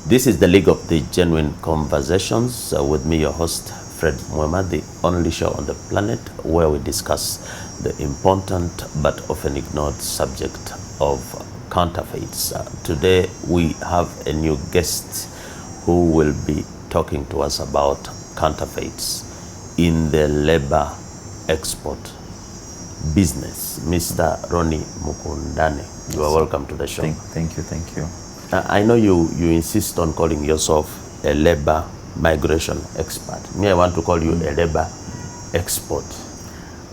This is the League of the Genuine Conversations with me, your host, Fred Muwema, the only show on the planet where we discuss the important but often ignored subject of counterfeits. Today we have a new guest who will be talking to us about counterfeits in the Labour Export Business. Mr. Ronnie Mukundane, you are welcome to the show. Thank you. I know you insist on calling yourself a labor migration expert. Me, I want to call you a labor export.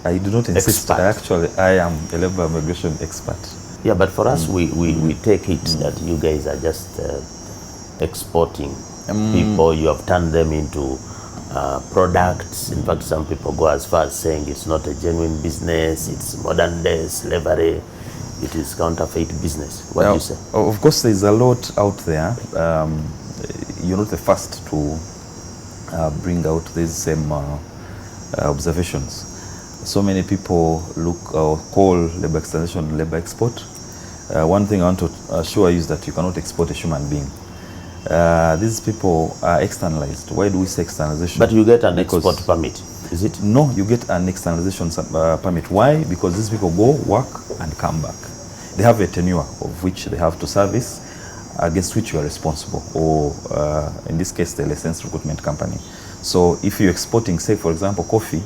I do not insist. Actually, I am a labor migration expert. Yeah, but for us, we take it that you guys are just exporting people. You have turned them into products. In fact, some people go as far as saying it's not a genuine business, it's modern day slavery. It is counterfeit business. What do you say? Of course, there's a lot out there. You're not the first to bring out these same observations. So many people look or call labor externalization labor export. One thing I want to assure you is that you cannot export a human being. These people are externalized. Why do we say externalization? But you get an export permit, is it? No, you get an externalization permit. Why? Because these people go, work, and come back. They have a tenure of which they have to service, against which you are responsible, or in this case, the licensed recruitment company. So if you're exporting, say, for example, coffee,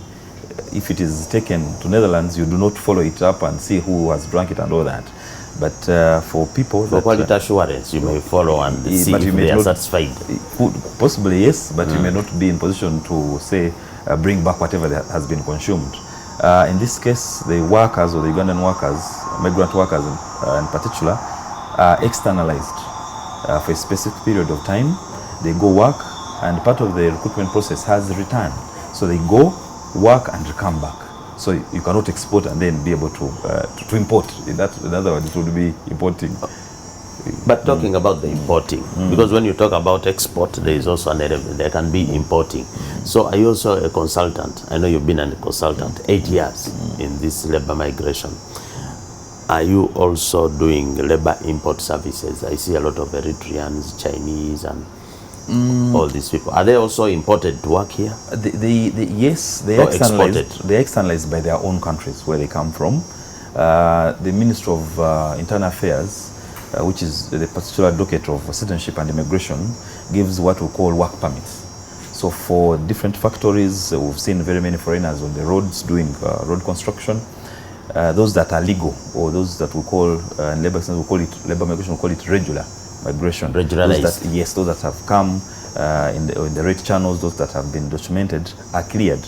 if it is taken to Netherlands, you do not follow it up and see who has drunk it and all that. But for people for quality assurance, you may follow and see if they are satisfied. Possibly, yes, but you may not be in position to say, bring back whatever that has been consumed. In this case, the workers or the Ugandan workers, migrant workers in particular, are externalized for a specific period of time. They go work, and part of the recruitment process has returned. So they go, work, and come back. So you cannot export and then be able to import. In other words, it would be importing. But talking about the importing, because when you talk about export, there is also an element, there can be importing. So are you also a consultant? I know you've been a consultant 8 years in this labor migration. Are you also doing labor import services? I see a lot of Eritreans, Chinese, and all these people. Are they also imported to work here? Yes, they are externalized. They are externalized by their own countries where they come from. The Ministry of Internal Affairs, which is the particular docket of citizenship and immigration, gives what we call work permits. So for different factories, we've seen very many foreigners on the roads doing road construction. Those that are legal, or those that we call labor migration, we call it regular migration. Regularized. Those that have come in the right channels, those that have been documented, are cleared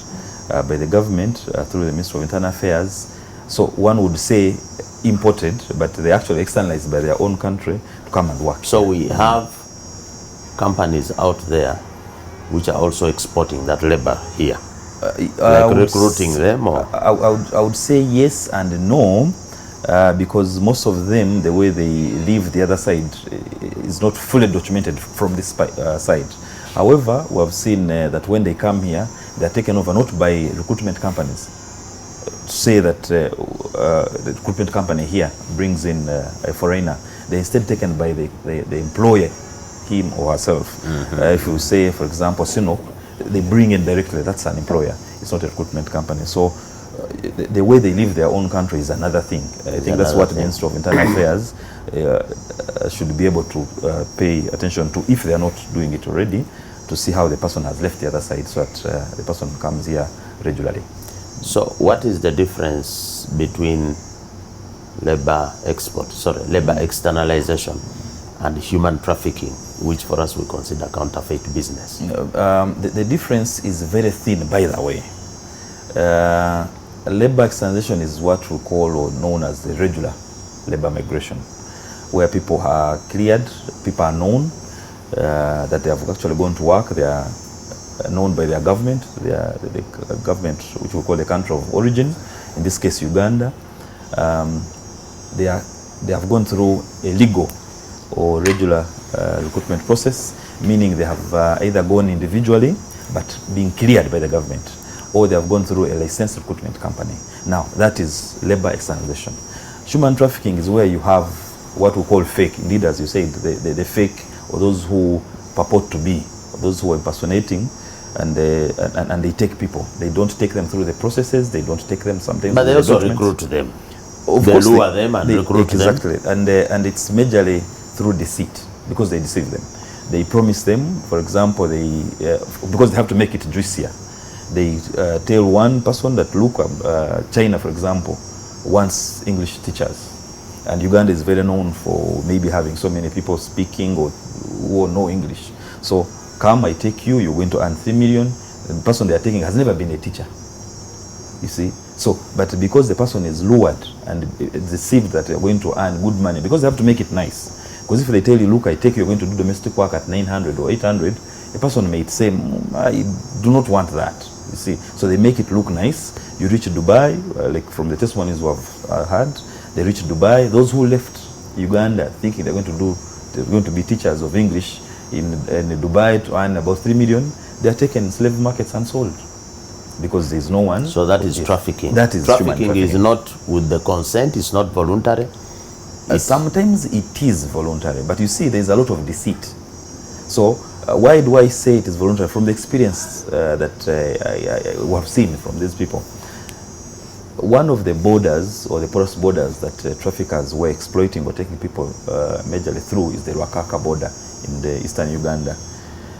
by the government through the Ministry of Internal Affairs. So one would say imported, but they actually externalized by their own country to come and work. So we have companies out there which are also exporting that labor here, like recruiting them, or? I would say yes and no, because most of them, the way they leave the other side is not fully documented from this side. However, we have seen that when they come here, they are taken over not by recruitment companies. Say that the recruitment company here brings in a foreigner, they're instead taken by the employer, him or herself. If you say, for example, Sino, they bring in directly, that's an employer, it's not a recruitment company. So the way they leave their own country is another thing. I think that's what the Ministry of Internal Affairs should be able to pay attention to, if they are not doing it already, to see how the person has left the other side, so that the person comes here regularly. So what is the difference between labor externalization and human trafficking, which for us we consider counterfeit business? The difference is very thin, by the way. Labor externalization is what we call, or known as, the regular labor migration, where people are cleared, people are known that they have actually gone to work, they are known by their government, the government which we call the country of origin, in this case Uganda. They have gone through a legal or regular recruitment process, meaning they have either gone individually but being cleared by the government, or they have gone through a licensed recruitment company. Now, that is labor externalization. Human trafficking is where you have what we call fake, indeed, as you said, the fake or those who purport to be, or those who are impersonating, and they take people. They don't take them through the processes. They don't take them sometimes. But they also recruit them. Of they course, lure them and recruit them. Exactly, and it's majorly through deceit, because they deceive them. They promise them, for example, because they have to make it juicier. They tell one person that, look, China, for example, wants English teachers, and Uganda is very known for maybe having so many people speaking or who know English. So come, I take you, you're going to earn 3 million. The person they are taking has never been a teacher, you see. So, but because the person is lured and deceived that they're going to earn good money, because they have to make it nice. Because if they tell you, look, I take you, you're going to do domestic work at 900 or 800, a person may say, I do not want that, you see. So they make it look nice. You reach Dubai, like from the testimonies we have had, they reach Dubai. Those who left Uganda thinking they're going to be teachers of English in Dubai to earn about 3 million, they are taken in slave markets and sold. Because there's no one. So that is trafficking. That is trafficking. Is not with the consent, it's not voluntary. Sometimes it is voluntary, but you see there's a lot of deceit. So why do I say it is voluntary? From the experience that we have seen from these people. One of the borders, or the porous borders that traffickers were exploiting or taking people majorly through, is the Rwakaka border in the eastern Uganda.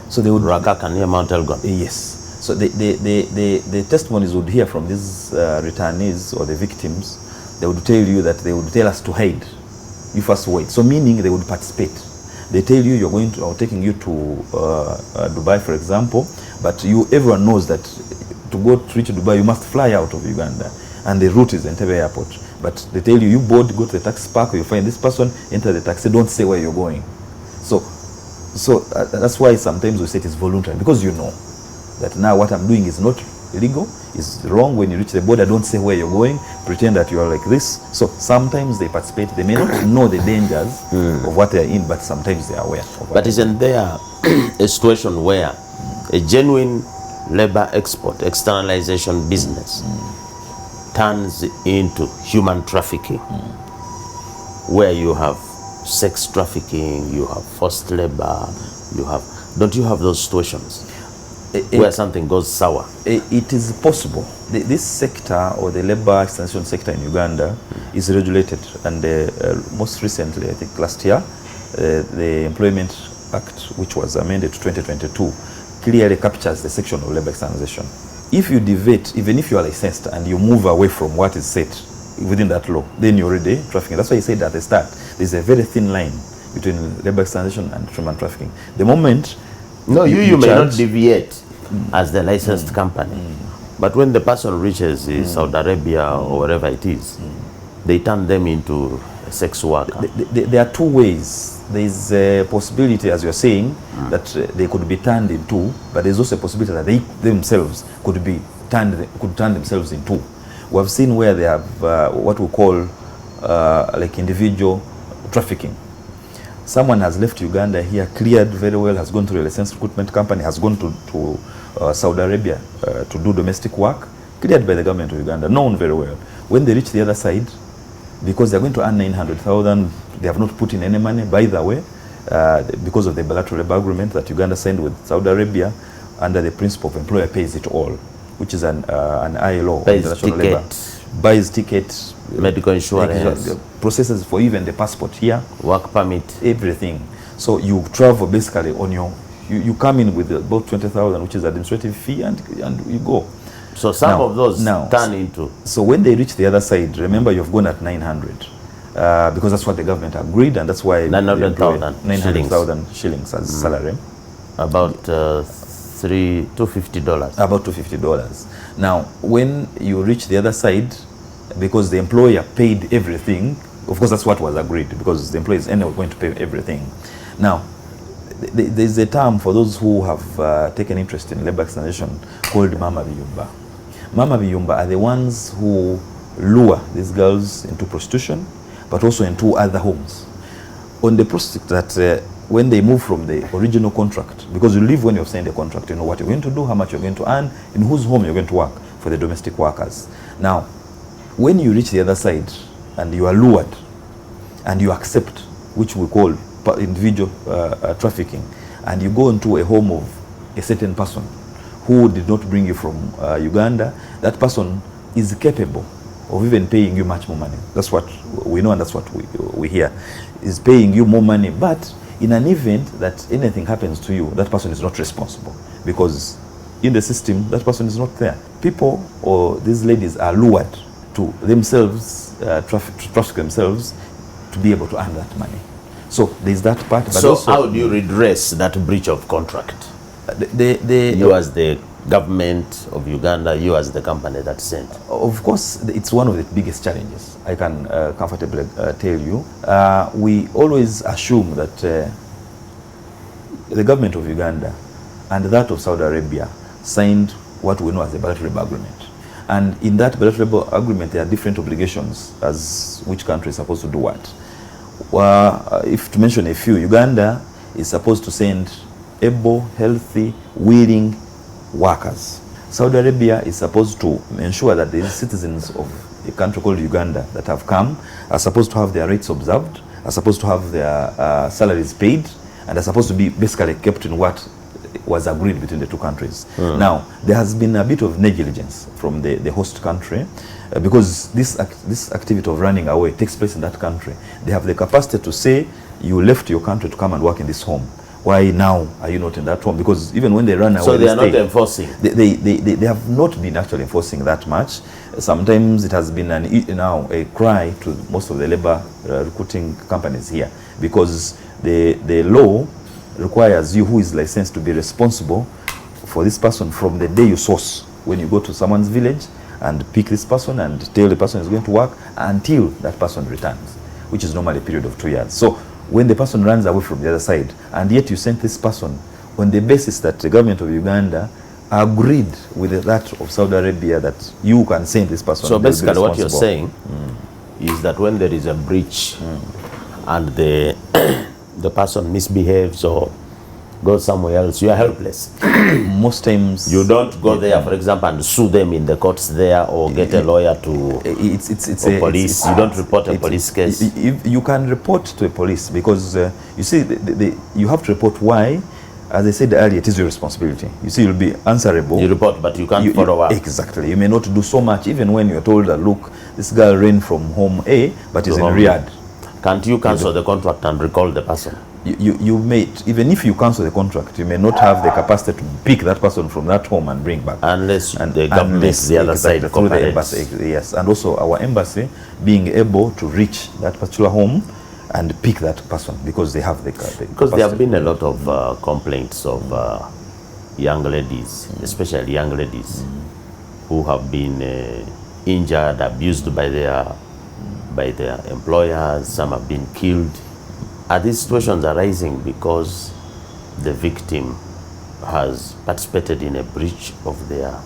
So they would Rwakaka near Mount Elgon. Yes. So the testimonies would hear from these returnees or the victims. They would tell you that they would tell us to hide. You first wait. So meaning they would participate. They tell you, you're going to, or taking you to Dubai, for example, but everyone knows that to reach Dubai, you must fly out of Uganda, and the route is Entebbe Airport. But they tell you, you board, go to the taxi park, you find this person, enter the taxi, don't say where you're going. So that's why sometimes we say it is voluntary, because you know that now what I'm doing is not illegal, is wrong. When you reach the border, don't say where you're going, pretend that you are like this. So sometimes they participate. They may not know the dangers of what they're in, but sometimes they are aware of what. But isn't there a situation where a genuine labor export, externalization business turns into human trafficking, where you have sex trafficking, you have forced labor, don't you have those situations where something goes sour? It is possible. This sector, or the labor extension sector in Uganda, is regulated, and most recently, I think last year, the Employment Act, which was amended to 2022, clearly captures the section of labor externalization. If you deviate, even if you are licensed and you move away from what is set within that law, then you're already trafficking. That's why I said at the start, there's a very thin line between labor externalization and human trafficking. The moment you may not deviate as the licensed company, but when the person reaches Saudi Arabia or wherever it is, they turn them into a sex worker. There are two ways. There's a possibility, as you're saying, that they could be turned into, but there's also a possibility that they themselves could turn themselves into. We have seen where they have what we call like individual trafficking. Someone has left Uganda here, cleared very well, has gone through a licensed recruitment company, has gone to Saudi Arabia to do domestic work, cleared by the government of Uganda, known very well. When they reach the other side, because they're going to earn 900,000, they have not put in any money, by the way, because of the bilateral labor agreement that Uganda signed with Saudi Arabia under the principle of employer pays it all, which is an ILO, international labor. Buys tickets, medical insurance, processes for even the passport here, work permit, everything. So you travel basically on your, you come in with about 20,000, which is administrative fee, and you go. So some of those turn into. So when they reach the other side, remember you've gone at 900, because that's what the government agreed, and that's why 900,000 shillings as salary. About $250. About $250. Now, when you reach the other side, because the employer paid everything, of course that's what was agreed, because the employer is anyway going to pay everything. Now, there's a term for those who have taken interest in labor externalization called Mama Biyumba. Mama Biyumba are the ones who lure these girls into prostitution, but also into other homes. On the prospect that when they move from the original contract, because you leave when you've signed a contract, you know what you're going to do, how much you're going to earn, in whose home you're going to work, for the domestic workers. Now, when you reach the other side and you are lured and you accept, which we call individual trafficking, and you go into a home of a certain person who did not bring you from Uganda, that person is capable of even paying you much more money. That's what we know, and that's what we hear, is paying you more money. But in an event that anything happens to you, that person is not responsible, because in the system, that person is not there. People, or these ladies, are lured to themselves, traffic themselves, to be able to earn that money. So there's that part. But so also, how do you redress that breach of contract? You as the government of Uganda, you as the company that sent. Of course, it's one of the biggest challenges, I can comfortably tell you. We always assume that the government of Uganda and that of Saudi Arabia signed what we know as the bilateral agreement. And in that bilateral agreement, there are different obligations as which country is supposed to do what. If to mention a few, Uganda is supposed to send able, healthy, willing workers. Saudi Arabia is supposed to ensure that the citizens of a country called Uganda that have come are supposed to have their rights observed, are supposed to have their salaries paid, and are supposed to be basically kept in what was agreed between the two countries. Now, there has been a bit of negligence from the host country because this activity of running away takes place in that country. They have the capacity to say, you left your country to come and work in this home. Why now are you not in that home? Because even when they run away, so they are not enforcing. They have not been actually enforcing that much. Sometimes it has been a cry to most of the labor recruiting companies here, because the law requires you who is licensed to be responsible for this person from the day you source, when you go to someone's village and pick this person and tell the person is going to work until that person returns, which is normally a period of 2 years. So when the person runs away from the other side, and yet you sent this person on the basis that the government of Uganda agreed with that of Saudi Arabia that you can send this person. So basically what you're saying is that when there is a breach and the person misbehaves or goes somewhere else, you are helpless. Most times you don't go there, for example, and sue them in the courts there, or get a lawyer to police. You don't report a police case. You can report to a police, because you see, you have to report why. As I said earlier, it is your responsibility. You see, you'll be answerable. You report, but you can't follow up. Exactly. You may not do so much, even when you're told that, look, this girl ran from home A, but is in Riyadh. Can't you cancel the contract and recall the person? You may, even if you cancel the contract, you may not have the capacity to pick that person from that home and bring back. Unless the government, the other side, through the embassy. Yes, and also our embassy being able to reach that particular home and pick that person, because they have the because there have been a lot of complaints of young ladies, especially young ladies, who have been injured, abused by their employers. Some have been killed. Are these situations arising because the victim has participated in a breach of their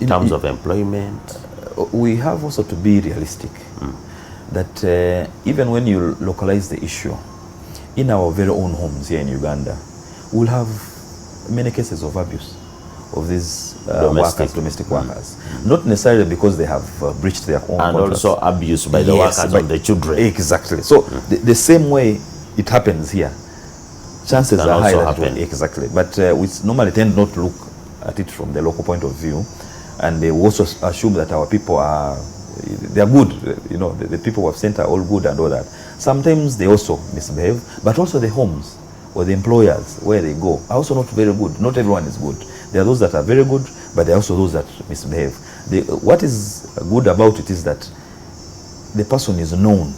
terms of employment? We have also to be realistic that even when you localize the issue in our very own homes here in Uganda, we'll have many cases of abuse of these domestic workers. Not necessarily because they have breached their own contracts. Also abuse by the workers on the children. Exactly. So the same way it happens here, chances are high that it will, exactly. But we normally tend not to look at it from the local point of view, and they also assume that our people they are good. You know, the people who have sent are all good and all that. Sometimes they also misbehave, but also the homes or the employers where they go are also not very good. Not everyone is good. There are those that are very good, but there are also those that misbehave. What is good about it is that the person is known,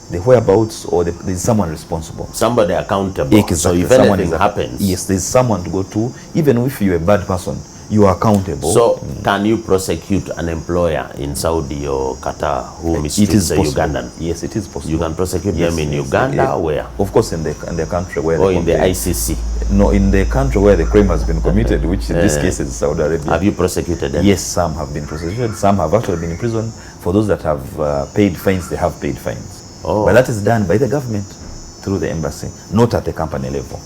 the whereabouts, or there is someone responsible. Somebody accountable. Exactly. So if anything happens. Yes, there is someone to go to. Even if you're a bad person, you are accountable. So can you prosecute an employer in Saudi or Qatar who mistreats a Ugandan? Yes, it is possible. You can prosecute them in Uganda, where? Of course, in the country where. Or in the ICC? No, in the country where the crime has been committed, which in this case is Saudi Arabia. Have you prosecuted them? Yes, some have been prosecuted. Some have actually been in prison. For those that have paid fines, they have paid fines. Oh. But that is done by the government through the embassy, not at the company level.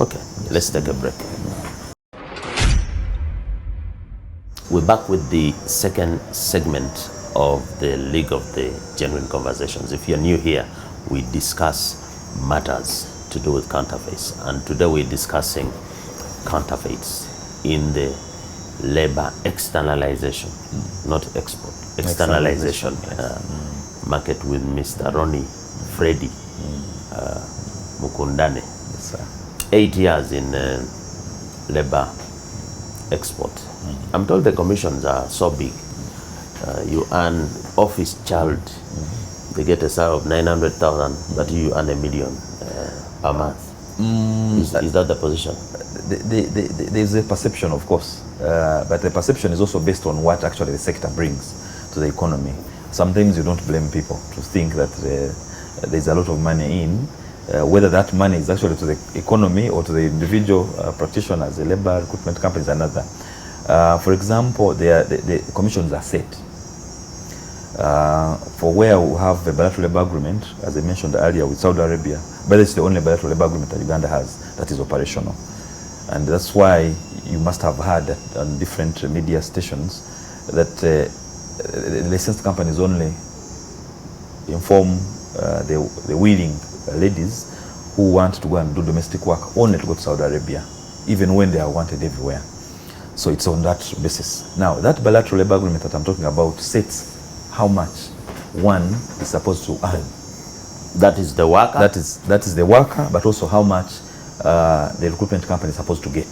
Okay, let's take a break. We're back with the second segment of the League of the Genuine Conversations. If you're new here, we discuss matters to do with counterfeits. And today we're discussing counterfeits in the labor externalization, not export, externalization market with Mr. Ronnie Freddy Mukundane. Yes, sir. 8 years in labor export. I'm told the commissions are so big. You earn office child, they get a salary of 900,000, but you earn $1 million per month. Is that the position? There's a perception, of course, but the perception is also based on what actually the sector brings to the economy. Sometimes you don't blame people to think that there's a lot of money in, whether that money is actually to the economy or to the individual practitioners, the labor recruitment companies, another. For example, the commissions are set. For where we have a bilateral labor agreement, as I mentioned earlier, with Saudi Arabia, but it's the only bilateral labor agreement that Uganda has that is operational. And that's why you must have heard on different media stations that licensed companies only inform the willing ladies who want to go and do domestic work only to go to Saudi Arabia, even when they are wanted everywhere. So it's on that basis. Now, that bilateral labor agreement that I'm talking about sets how much one is supposed to earn. That is the worker? That is the worker, but also how much the recruitment company is supposed to get.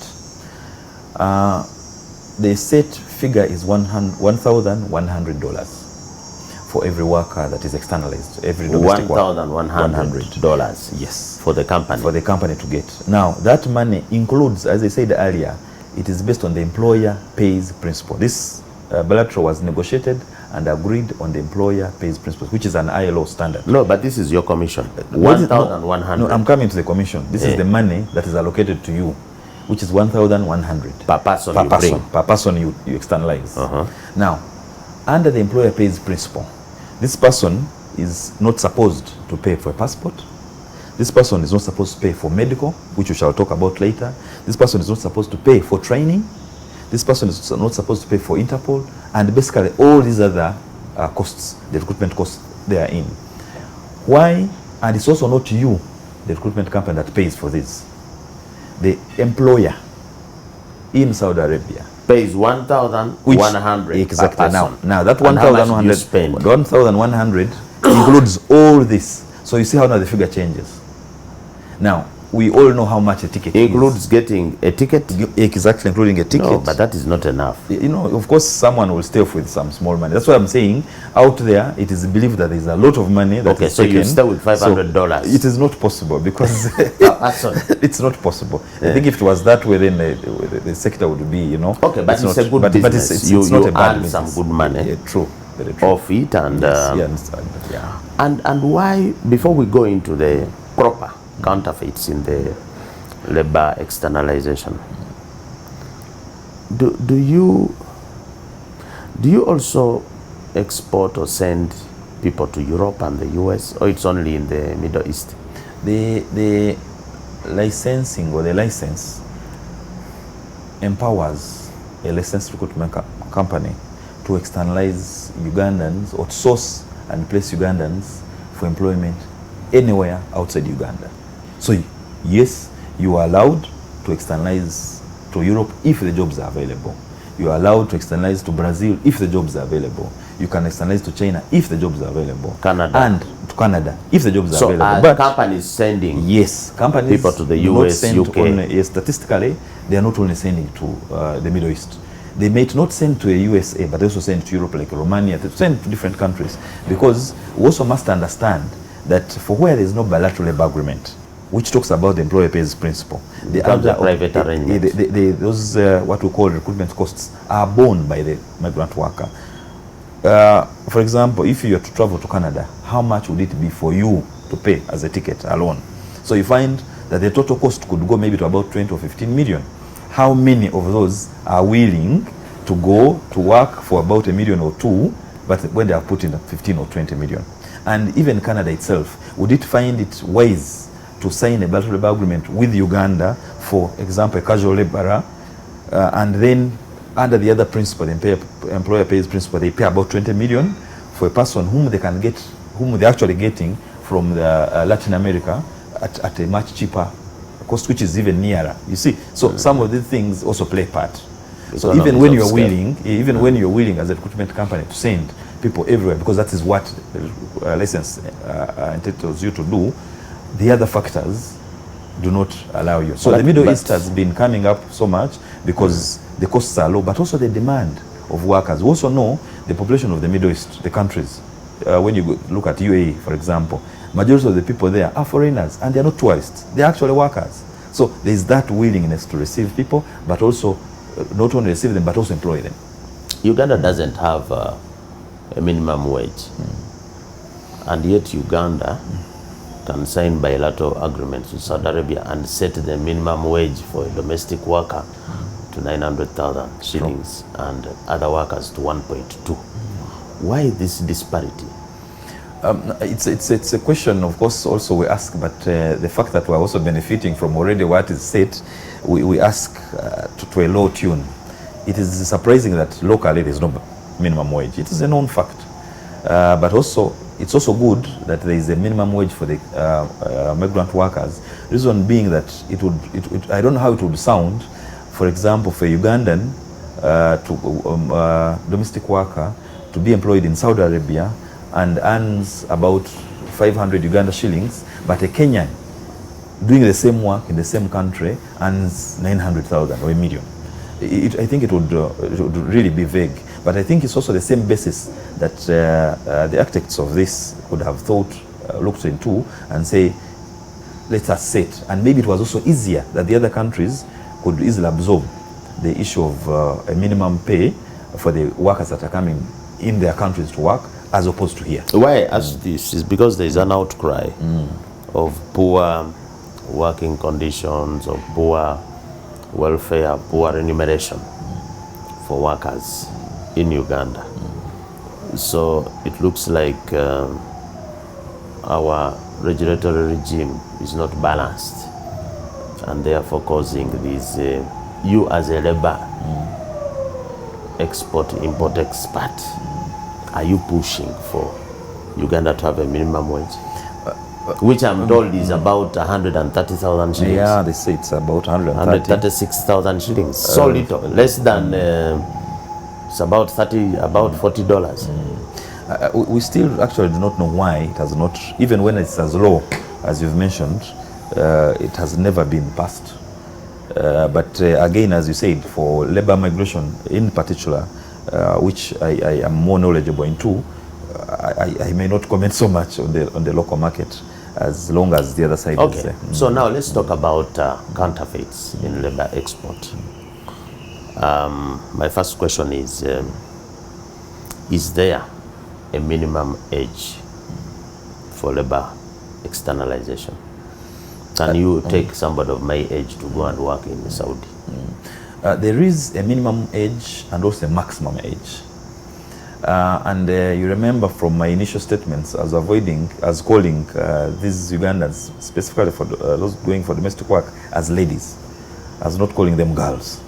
The set figure is $1,100 for every worker that is externalized, every domestic worker. $1,100. Yes. For the company. For the company to get. Now, that money includes, as I said earlier, it is based on the employer pays principle. This bilateral was negotiated and agreed on the employer pays principle, which is an ILO standard. No, but this is your commission. 1,100. No, I'm coming to the commission. This is the money that is allocated to you, which is 1,100 per person. Per person you externalize. Now, under the employer pays principle, this person is not supposed to pay for a passport. This person is not supposed to pay for medical, which we shall talk about later. This person is not supposed to pay for training. This person is not supposed to pay for Interpol, and basically all these other costs, the recruitment costs, they are in. Why? And it's also not you, the recruitment company, that pays for this. The employer in Saudi Arabia pays 1,100 exactly per person. Now that 1,100 includes all this. So you see how now the figure changes. Now, we all know how much a ticket includes getting a ticket? Exactly, including a ticket. No, but that is not enough. You know, of course, someone will stay off with some small money. That's why I'm saying, out there, it is believed that there is a lot of money that is taken. So you stay with $500. So it is not possible because it's not possible. I think if it was that way, then the sector would be, you know. Okay, but it's a good business. But it's not a bad business. Some good money. Yeah, true. Very true. Off it and yeah. And why, before we go into the proper counterfeits in the labor externalization, do you also export or send people to Europe and the US, or it's only in the Middle East? The licensing or the license empowers a licensed recruitment company to externalize Ugandans or to source and place Ugandans for employment anywhere outside Uganda. So yes, you are allowed to externalize to Europe if the jobs are available. You are allowed to externalize to Brazil if the jobs are available. You can externalize to China if the jobs are available. Canada. And to Canada if the jobs are available. So companies sending companies people to the US, UK. Yes, statistically, they are not only sending to the Middle East. They may not send to a USA, but also send to Europe, like Romania. They send to different countries, because we also must understand that for where there is no bilateral labor agreement, which talks about the employer pays principle, the other private arrangement, those what we call recruitment costs are borne by the migrant worker. For example, if you are to travel to Canada, how much would it be for you to pay as a ticket alone? So you find that the total cost could go maybe to about 20 or 15 million. How many of those are willing to go to work for about $1 million or $2 million, but when they are put in 15 or 20 million? And even Canada itself, would it find it wise to sign a bilateral labor agreement with Uganda, for example, a casual laborer, and then under the other principle, the employer pays principle, they pay about 20 million for a person whom they're actually getting from the, Latin America at a much cheaper cost, which is even nearer. You see, so some of these things also play part. So even when you're willing, when you're willing as a recruitment company to send people everywhere, because that is what license entitles you to do, the other factors do not allow you. So the Middle East has been coming up so much because the costs are low, but also the demand of workers. We also know the population of the Middle East, the countries. When you look at UAE, for example, majority of the people there are foreigners, and they're not tourists. They're actually workers. So there's that willingness to receive people, but also not only receive them, but also employ them. Uganda doesn't have a minimum wage, and yet Uganda can sign bilateral agreements with Saudi Arabia and set the minimum wage for a domestic worker to 900,000 shillings and other workers to 1.2. Why this disparity? It's a question, of course, also we ask, but the fact that we're also benefiting from already what is set, we ask to a low tune. It is surprising that locally there is no minimum wage. It is a known fact. But also, it's also good that there is a minimum wage for the migrant workers. Reason being that I don't know how it would sound, for example, for a Ugandan domestic worker to be employed in Saudi Arabia and earns about 500 Uganda shillings, but a Kenyan doing the same work in the same country earns 900,000 or $1 million. I think it would really be vague, but I think it's also the same basis that the architects of this would have looked into and say, let us set. And maybe it was also easier that the other countries could easily absorb the issue of a minimum pay for the workers that are coming in their countries to work, as opposed to here. Why I ask this is because there is an outcry of poor working conditions, of poor welfare, poor remuneration for workers in Uganda. So it looks like our regulatory regime is not balanced, and therefore causing these, you as a labor import expert, are you pushing for Uganda to have a minimum wage? Which I'm told is about 130,000 shillings. Yeah, they say it's about 136,000 shillings. So little, less than, it's about $40. We still actually do not know why it has not, even when it's as low as you've mentioned, it has never been passed. But again, as you said, for labor migration in particular, which I am more knowledgeable into, I may not comment so much on the local market, as long as the other side is there. So now let's talk about counterfeits in labor export. My first question is there a minimum age for labor externalization? Can you take somebody of my age to go and work in Saudi? There is a minimum age and also a maximum age. You remember from my initial statements, I was calling these Ugandans, specifically for those going for domestic work, as ladies, as not calling them girls.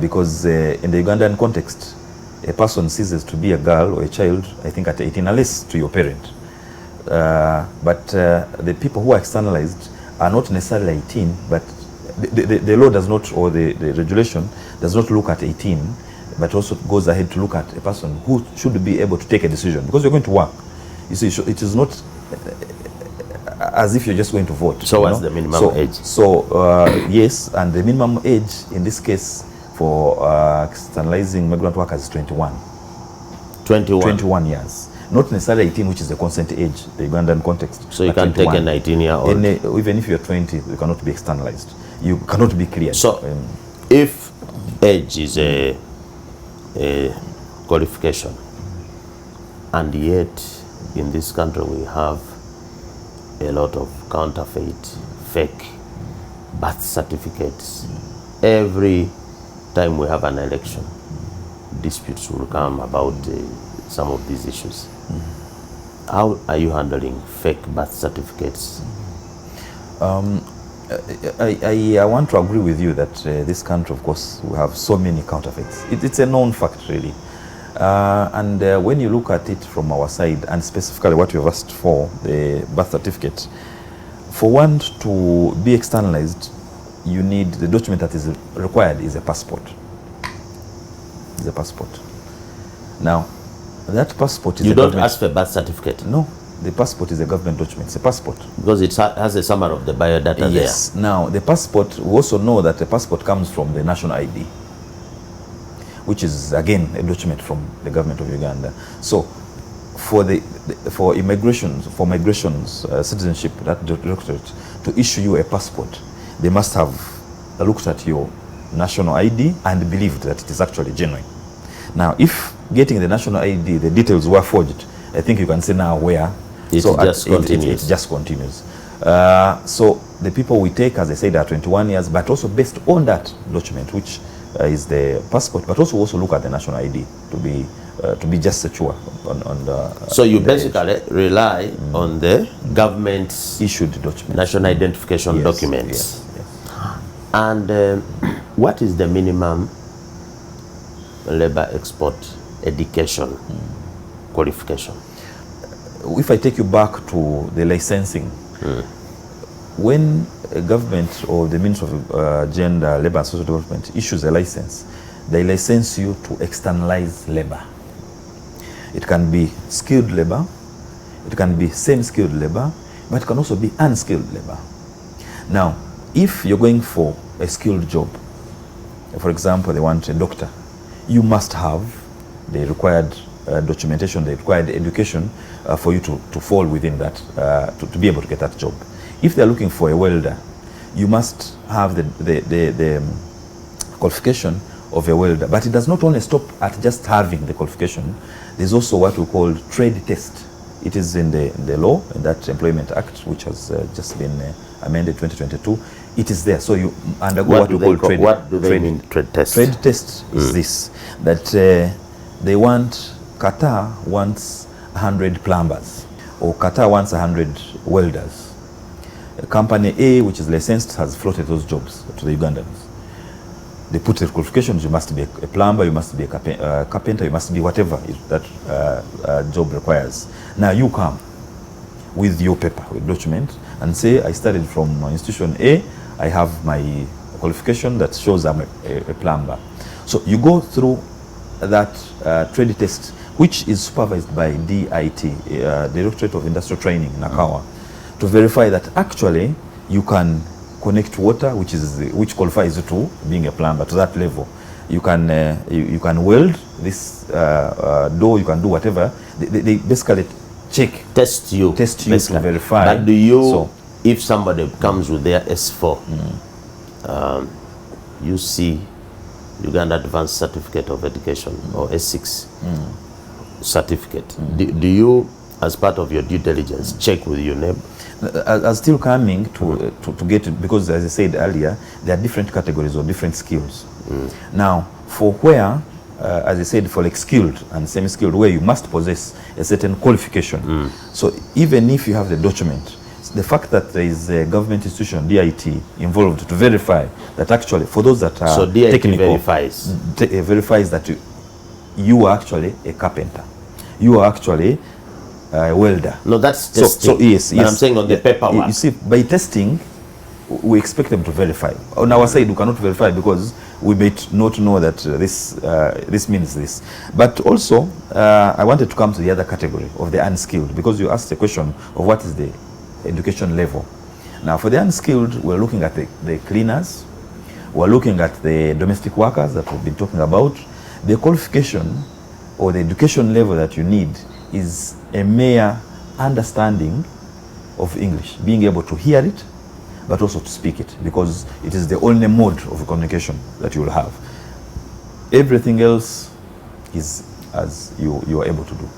Because in the Ugandan context, a person ceases to be a girl or a child, I think, at 18, unless to your parent. But the people who are externalized are not necessarily 18, but the law does not, or the regulation does not look at 18, but also goes ahead to look at a person who should be able to take a decision, because you're going to work. You see, it is not as if you're just going to vote. So what's the minimum age? So yes, and the minimum age in this case for externalizing migrant workers is 21. 21 years. Not necessarily 18, which is the consent age, the Ugandan context. So you can take a 19-year-old. Even if you're 20, you cannot be externalized. You cannot be cleared. So if age is a qualification, and yet in this country we have a lot of counterfeit, fake birth certificates. Every time we have an election, disputes will come about some of these issues. How are you handling fake birth certificates? I want to agree with you that this country, of course, we have so many counterfeits. It's a known fact, really. When you look at it from our side, and specifically what you've asked for, the birth certificate, for one to be externalized, you need, the document that is required is a passport. Is a passport. Now, that passport is you a don't ask for a birth certificate? No, the passport is a government document. It's a passport. Because it has a summary of the biodata there. Yes. Now, the passport, we also know that the passport comes from the national ID, which is, again, a document from the government of Uganda. So, for migrations, citizenship, that directorate, to issue you a passport, they must have looked at your national ID and believed that it is actually genuine. Now, if getting the national ID, the details were forged, I think you can say now where. It just continues. So the people we take, as I said, are 21 years, but also based on that document, which is the passport, but also look at the national ID to be just secure on the. So you basically rely on the government's issued document, national identification documents. Yes. And what is the minimum labor export education qualification? If I take you back to the licensing, when a government or the Ministry of Gender, Labour and Social Development issues a license, they license you to externalize labor. It can be skilled labor, it can be semi-skilled labor, but it can also be unskilled labor. Now, if you're going for a skilled job, for example, they want a doctor, you must have the required documentation, the required education for you to fall within that, to be able to get that job. If they're looking for a welder, you must have the qualification of a welder. But it does not only stop at just having the qualification. There's also what we call trade test. It is in the law, in that Employment Act, which has just been amended 2022. It is there. So you undergo what we call trade. What do they mean, trade test? Trade test is this, that they want, Qatar wants 100 plumbers, or Qatar wants 100 welders. Company A, which is licensed, has floated those jobs to the Ugandans. They put the qualifications: you must be a plumber, you must be a carpenter, you must be whatever that job requires. Now you come with your paper, with document, and say, I studied from institution A, I have my qualification that shows I'm a plumber. So you go through that trade test, which is supervised by DIT, Directorate of Industrial Training, Nakawa, to verify that actually you can connect water, which qualifies you to being a plumber to that level. You can you can weld this door, you can do whatever. They basically test you to verify. But do you, if somebody comes with their S4, you see Uganda Advanced Certificate of Education or S6 certificate, do you, as part of your due diligence, check with your neighbor? I'm still coming to get it, because as I said earlier, there are different categories or different skills. Now, for where, as I said, for like skilled and semi-skilled, where you must possess a certain qualification. So even if you have the document, the fact that there is a government institution, DIT, involved to verify that actually, for those that are technical, verifies that you are actually a carpenter, you are actually a welder. No, that's testing. So yes, but I'm saying on the paperwork. You see, by testing, we expect them to verify. On our side, we cannot verify because we may not know that this means this. But also, I wanted to come to the other category of the unskilled, because you asked the question of what is the education level. Now, for the unskilled, we're looking at the cleaners, we're looking at the domestic workers that we've been talking about. The qualification or the education level that you need is a mere understanding of English, being able to hear it, but also to speak it, because it is the only mode of communication that you will have. Everything else is as you are able to do.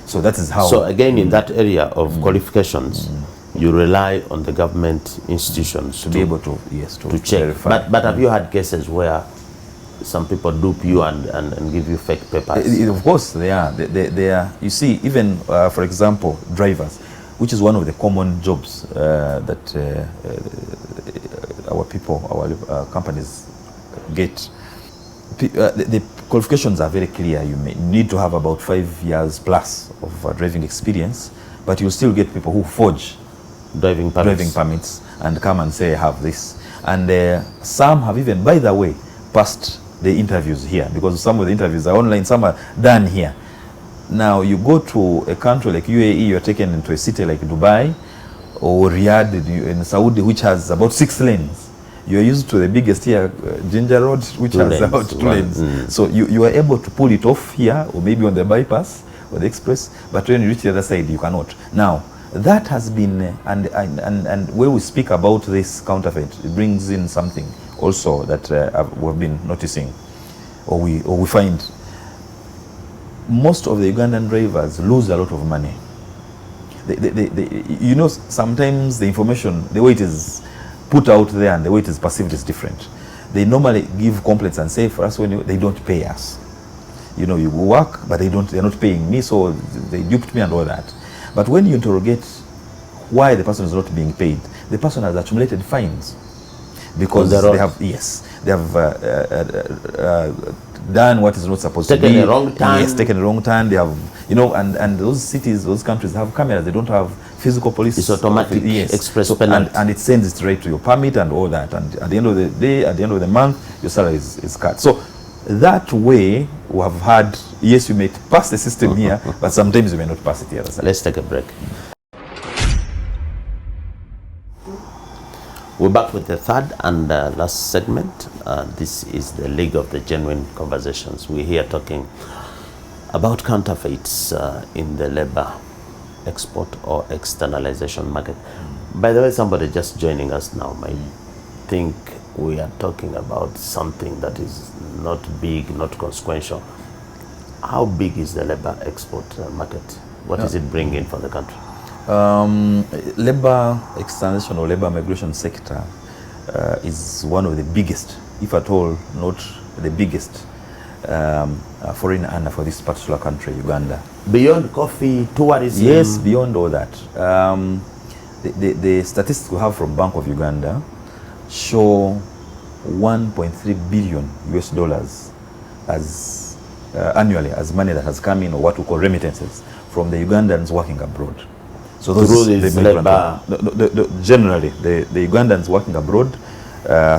So that is how. So again, in that area of qualifications, you rely on the government institutions to be able to check. verify. But have you had cases where some people dupe you and give you fake papers? Of course, they are. They are. You see, even for example, drivers, which is one of the common jobs that our people, our companies get. The qualifications are very clear. You may need to have about 5 years plus of driving experience, but you'll still get people who forge driving permits and come and say, I have this. And some have even, by the way, passed the interviews here, because some of the interviews are online, some are done here. Now, you go to a country like UAE, you're taken into a city like Dubai or Riyadh in Saudi, which has about 6 lanes. You're used to the biggest here, Ginger Road, which has about 2 lanes. So you are able to pull it off here, or maybe on the bypass or the express, but when you reach the other side, you cannot. Now, that has been, and when we speak about this counterfeit, it brings in something also that we've been noticing, or we find. Most of the Ugandan drivers lose a lot of money. You know, sometimes the information, the way it is put out there and the way it is perceived is different. They normally give complaints and say, for us, when they don't pay us. You know, you work, but they're not paying me, so they duped me and all that. But when you interrogate why the person is not being paid, the person has accumulated fines because they have done what is not supposed to be. Taken a wrong turn. Yes, taken a wrong turn. They have, you know, and those cities, those countries have cameras. They don't have physical police. It's automatic, express penalty. And it sends it right to your permit and all that. And at the end of the day, at the end of the month, your salary is cut. So that way, we have had, yes, you may pass the system here, but sometimes you may not pass it here. Let's take a break. We're back with the third and last segment. This is the League of the Genuine Conversations. We're here talking about counterfeits in the labor export or externalization market. By the way, somebody just joining us now might think we are talking about something that is not big, not consequential. How big is the labor export market? What is it bringing for the country? Labor externalization or labor migration sector is one of the biggest, if at all not the biggest, foreign earner for this particular country, Uganda. Beyond coffee, tourism? Yes, beyond all that. The statistics we have from Bank of Uganda show 1.3 billion US dollars as annually as money that has come in, or what we call remittances, from the Ugandans working abroad. So those generally the Ugandans working abroad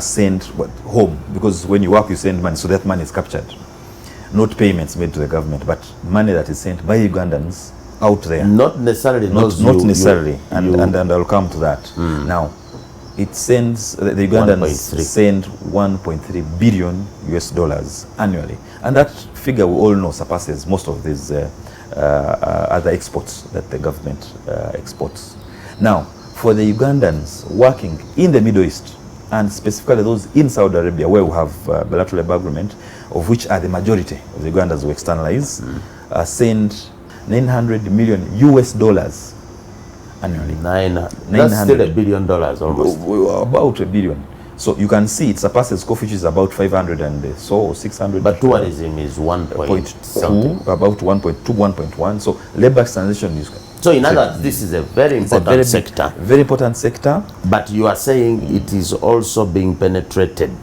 send home, because when you work you send money, so that money is captured. Not payments made to the government, but money that is sent by Ugandans out there. Not necessarily. Not necessarily, and I'll come to that. Now, it sends, the Ugandans send 1.3 billion US dollars annually, and that figure we all know surpasses most of these other exports that the government exports. Now, for the Ugandans working in the Middle East, and specifically those in Saudi Arabia, where we have bilateral labor agreement, of which are the majority of the Ugandans who externalize, send 900 million US dollars annually. That's still $1 billion almost. About $1 billion. So you can see it surpasses coffee, which is about 500 and so, or 600. But tourism is 1.2, about 1.2, 1.1. So labor externalization is. So in other words, this is a very important sector. Very important sector. But you are saying it is also being penetrated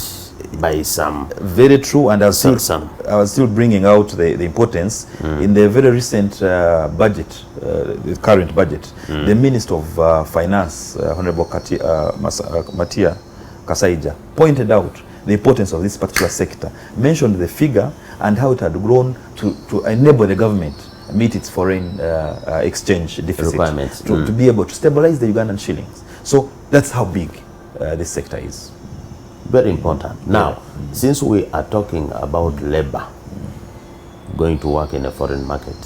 by some. Very true, and I was still bringing out the importance. In the very recent budget, the current budget, the Minister of Finance, Honorable Matia Kasaija, pointed out the importance of this particular sector, mentioned the figure and how it had grown to enable the government meet its foreign exchange deficit requirements, to be able to stabilize the Ugandan shillings. So that's how big this sector is. Very important. Now, since we are talking about labor going to work in a foreign market,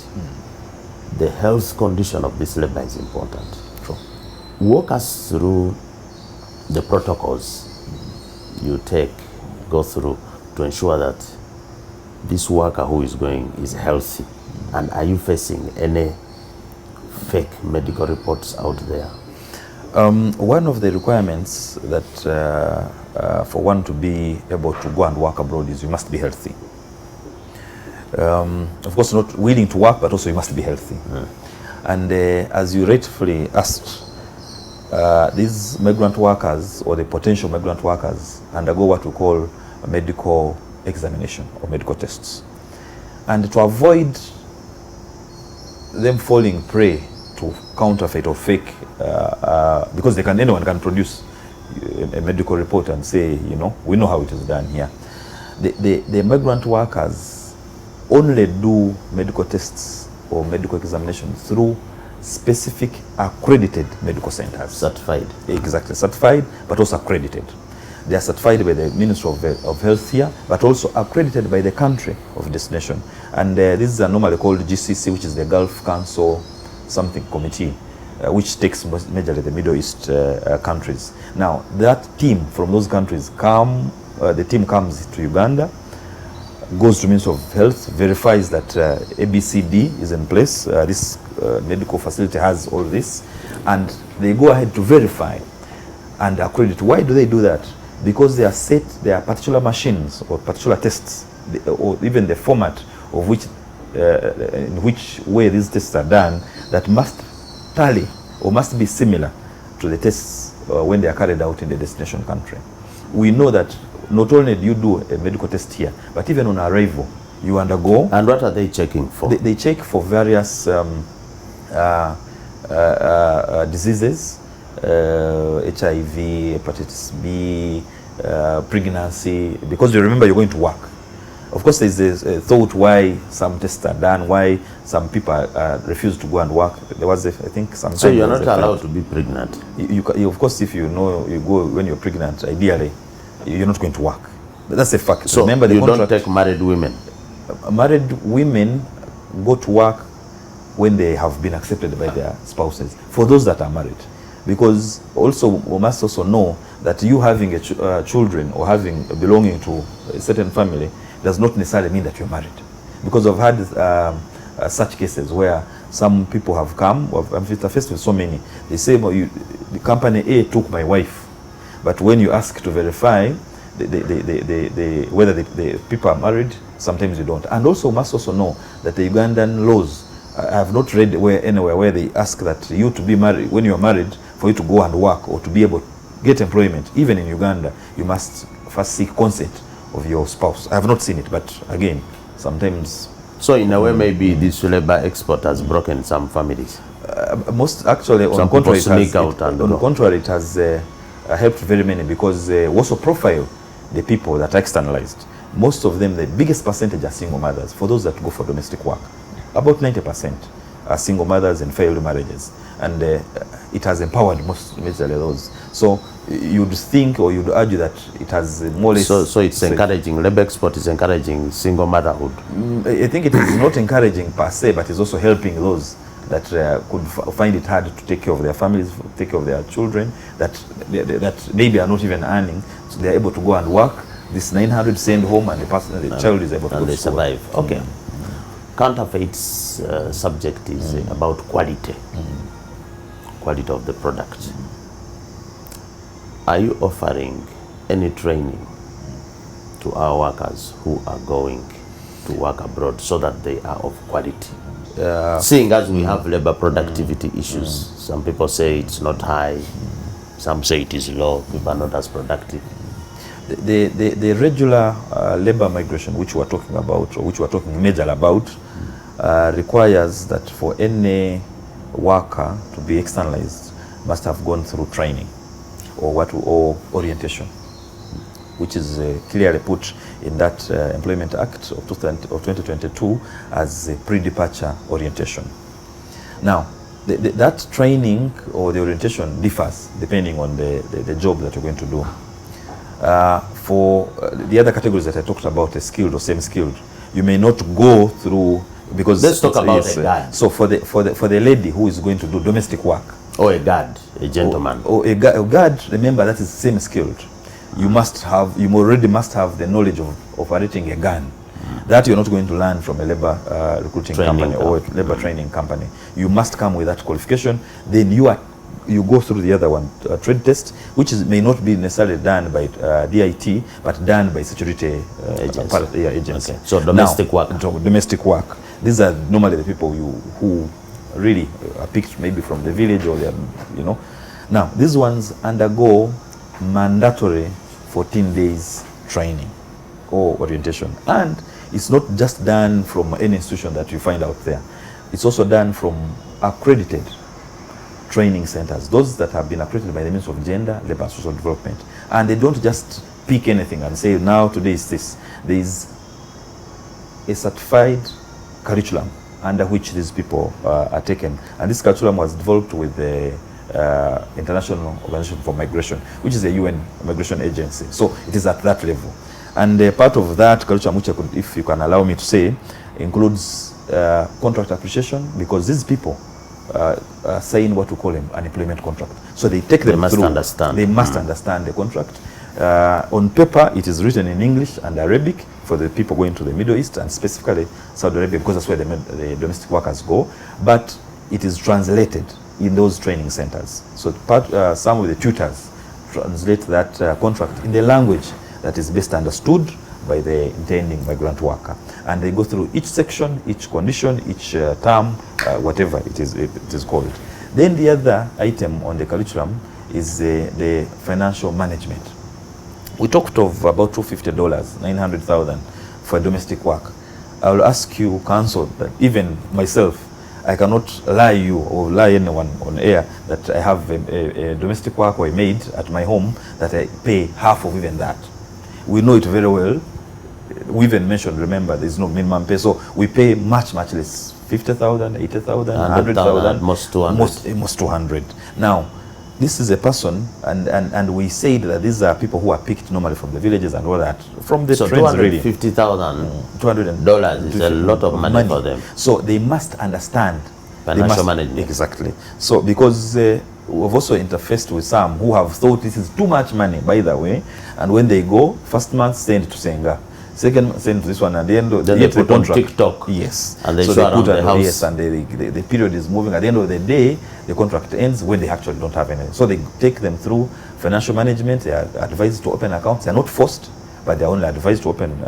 the health condition of this labor is important. True. Walk us through the protocols you go through to ensure that this worker who is going is healthy. And are you facing any fake medical reports out there? One of the requirements that for one to be able to go and work abroad is you must be healthy. Of course, not willing to work, but also you must be healthy. And as you rightfully asked, these migrant workers, or the potential migrant workers, undergo what we call a medical examination or medical tests. And to avoid them falling prey to counterfeit or fake, because anyone can produce a medical report and say, you know, we know how it is done here. The migrant workers only do medical tests or medical examinations through specific accredited medical centers. Certified. Exactly, certified, but also accredited. They are certified by the Ministry of Health here, but also accredited by the country of destination. And these are normally called GCC, which is the Gulf Council something committee, which takes majorly the Middle East countries. Now, that team from those countries the team comes to Uganda, goes to Ministry of Health, verifies that ABCD is in place, this medical facility has all this, and they go ahead to verify and accredit. Why do they do that? Because there are particular machines or particular tests, or even the format of which, in which way these tests are done, that must tally or must be similar to the tests when they are carried out in the destination country. We know that not only do you do a medical test here, but even on arrival, you undergo. And what are they checking for? They check for various diseases, HIV, hepatitis B, pregnancy, because you remember you're going to work. Of course, there's a thought why some tests are done, why some people refuse to go and work. There was, I think, sometimes. So you're not allowed to be pregnant? You, of course, if you know you go when you're pregnant, ideally, you're not going to work. But that's a fact. So remember, you don't take married women? Married women go to work when they have been accepted by their spouses, for those that are married. Because also, we must also know that you having children or belonging to a certain family does not necessarily mean that you're married. Because I've had such cases where some people have come, I've faced with so many, they say, well, the company A took my wife. But when you ask to verify whether the people are married, sometimes you don't. And also must also know that the Ugandan laws, I have not read anywhere where they ask that you to be married, when you are married, for you to go and work or to be able to get employment, even in Uganda, you must first seek consent of your spouse. I have not seen it, but again, sometimes. So in a way, maybe this labor export has broken some families. Most actually, on the contrary, it has helped very many, because also profile the people that are externalized. Most of them, the biggest percentage are single mothers. For those that go for domestic work, about 90% are single mothers and failed marriages, and it has empowered majorly those. So you'd think, or you'd argue that it has more or less. So it's encouraging. Labor export is encouraging single motherhood. I think it is not encouraging per se, but it's also helping those that could find it hard to take care of their families, take care of their children, that maybe are not even earning, so they are able to go and work. This 900 send home, and the child is able to go and they to school. survive. Okay. Counterfeits subject is about quality, quality of the product. Are you offering any training to our workers who are going to work abroad so that they are of quality? Seeing as we have labor productivity issues, some people say it's not high, some say it is low, people are not as productive. The regular labor migration, which we're talking about, or which we're talking major about, requires that for any worker to be externalized must have gone through training or orientation, which is clearly put in that Employment Act of 2022 as a pre-departure orientation. Now, that training or the orientation differs depending on the job that you're going to do. For the other categories that I talked about, a skilled or semi-skilled, you may not go through, because let's talk about a guard. So for the lady who is going to do domestic work, or a guard, a gentleman, or a guard, remember that is semi-skilled. You already must have the knowledge of operating a gun. That you're not going to learn from a labor recruiting company or a labor training company. You must come with that qualification. Then you go through the other one, trade test, which may not be necessarily done by DIT, but done by security agency. Okay. So domestic work. Domestic work. These are normally the people who really are picked maybe from the village, or Now, these ones undergo mandatory 14 days training or orientation. And it's not just done from any institution that you find out there. It's also done from accredited training centers, those that have been accredited by the Ministry of Gender, Labour and Social Development. And they don't just pick anything and say, now today is this. There is a certified curriculum under which these people are taken. And this curriculum was developed with the International Organization for Migration, which is a UN migration agency. So it is at that level. And part of that curriculum, which I could, if you can allow me to say, includes contract appreciation, because these people saying what we call an employment contract. So they take them They must through. understand. They must understand the contract. On paper, it is written in English and Arabic for the people going to the Middle East and specifically Saudi Arabia, because that's where the domestic workers go. But it is translated in those training centers. So some of the tutors translate that contract in the language that is best understood by the intending migrant worker. And they go through each section, each condition, each term, whatever it is called. Then the other item on the curriculum is the financial management. We talked of about $250, 900,000 for domestic work. I will ask you, counsel, that even myself, I cannot lie you or lie anyone on air that I have a domestic work or a maid at my home that I pay half of even that. We know it very well. We even mentioned, remember, there is no minimum pay, so we pay much less. 50,000, 80,000, 100,000, most 200. Most 200. Now, this is a person, and we said that these are people who are picked normally from the villages and all that, from the So trends really. $250,000 $200 is a lot of money for them. So they must understand Financial management. Exactly. So because we've also interfaced with some who have thought this is too much money, by the way, and when they go, first month send to Senga, second month send to this one, and the end of then they put on TikTok. Yes. And they so show they around put the house. Yes, and the period is moving. At the end of the day, the contract ends when they actually don't have anything. So they take them through financial management. They are advised to open accounts. They are not forced, but they are only advised to open